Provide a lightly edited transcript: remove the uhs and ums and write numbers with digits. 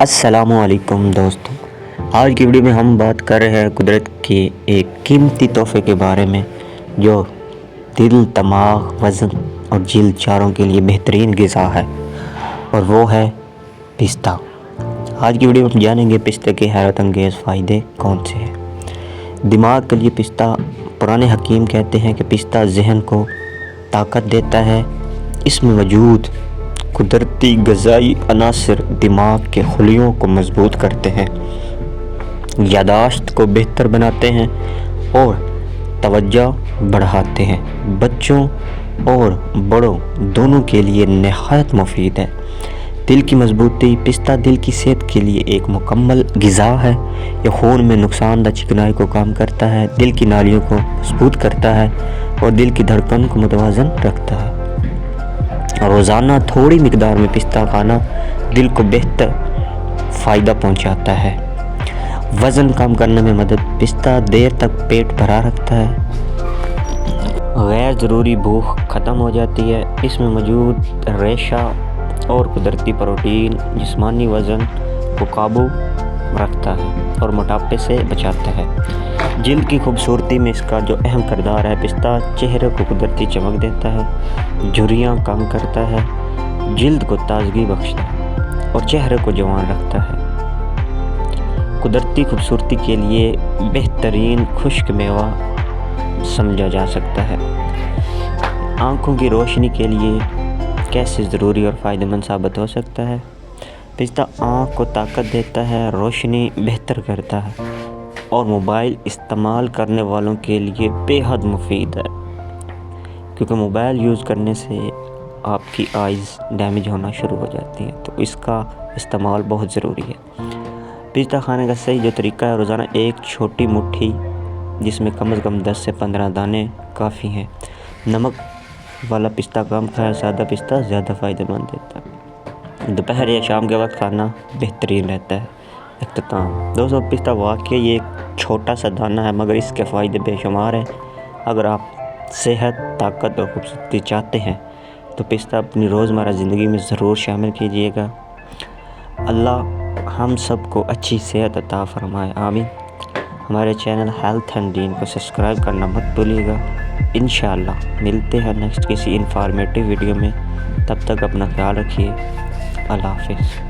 السلام علیکم دوستوں، آج کی ویڈیو میں ہم بات کر رہے ہیں قدرت کے ایک قیمتی تحفے کے بارے میں جو دل، دماغ، وزن اور جلد چاروں کے لیے بہترین غذا ہے، اور وہ ہے پستہ۔ آج کی ویڈیو میں ہم جانیں گے پستے کے حیرت انگیز فائدے کون سے ہیں۔ دماغ کے لیے پستہ، پرانے حکیم کہتے ہیں کہ پستہ ذہن کو طاقت دیتا ہے۔ اس میں موجود قدرتی غذائی عناصر دماغ کے خلیوں کو مضبوط کرتے ہیں، یادداشت کو بہتر بناتے ہیں اور توجہ بڑھاتے ہیں۔ بچوں اور بڑوں دونوں کے لیے نہایت مفید ہے۔ دل کی مضبوطی، پستہ دل کی صحت کے لیے ایک مکمل غذا ہے۔ یہ خون میں نقصان دہ چکنائی کو کم کرتا ہے، دل کی نالیوں کو مضبوط کرتا ہے اور دل کی دھڑکن کو متوازن رکھتا ہے۔ روزانہ تھوڑی مقدار میں پستہ کھانا دل کو بہتر فائدہ پہنچاتا ہے۔ وزن کم کرنے میں مدد، پستہ دیر تک پیٹ بھرا رکھتا ہے، غیر ضروری بھوک ختم ہو جاتی ہے۔ اس میں موجود ریشہ اور قدرتی پروٹین جسمانی وزن کو قابو رکھتا ہے اور موٹاپے سے بچاتا ہے۔ جلد کی خوبصورتی میں اس کا جو اہم کردار ہے، پستہ چہرے کو قدرتی چمک دیتا ہے، جھریاں کم کرتا ہے، جلد کو تازگی بخشتا ہے اور چہرے کو جوان رکھتا ہے۔ قدرتی خوبصورتی کے لیے بہترین خشک میوہ سمجھا جا سکتا ہے۔ آنکھوں کی روشنی کے لیے کیسے ضروری اور فائدہ مند ثابت ہو سکتا ہے۔ پستہ آنکھ کو طاقت دیتا ہے، روشنی بہتر کرتا ہے اور موبائل استعمال کرنے والوں کے لیے بے حد مفید ہے، کیونکہ موبائل یوز کرنے سے آپ کی آئیز ڈیمیج ہونا شروع ہو جاتی ہیں، تو اس کا استعمال بہت ضروری ہے۔ پستہ کھانے کا صحیح جو طریقہ ہے، روزانہ ایک چھوٹی مٹھی جس میں کم از کم 10 سے 15 دانے کافی ہیں۔ نمک والا پستہ کم کھائیں، سادہ پستہ زیادہ فائدہ مند دیتا ہے۔ دوپہر یا شام کے وقت کھانا بہترین رہتا ہے۔ اختتام دوستوں، پستہ واقعی ایک چھوٹا سا دانہ ہے مگر اس کے فائدے بے شمار ہیں۔ اگر آپ صحت، طاقت اور خوبصورتی چاہتے ہیں تو پستہ اپنی روزمرہ زندگی میں ضرور شامل کیجیے گا۔ اللہ ہم سب کو اچھی صحت عطا فرمائے، آمین۔ ہمارے چینل ہیلتھ اینڈ دین کو سبسکرائب کرنا مت بھولیے گا۔ انشاءاللہ ملتے ہیں نیکسٹ کسی انفارمیٹیو ویڈیو میں، تب تک اپنا خیال رکھیے۔ اللہ حافظ۔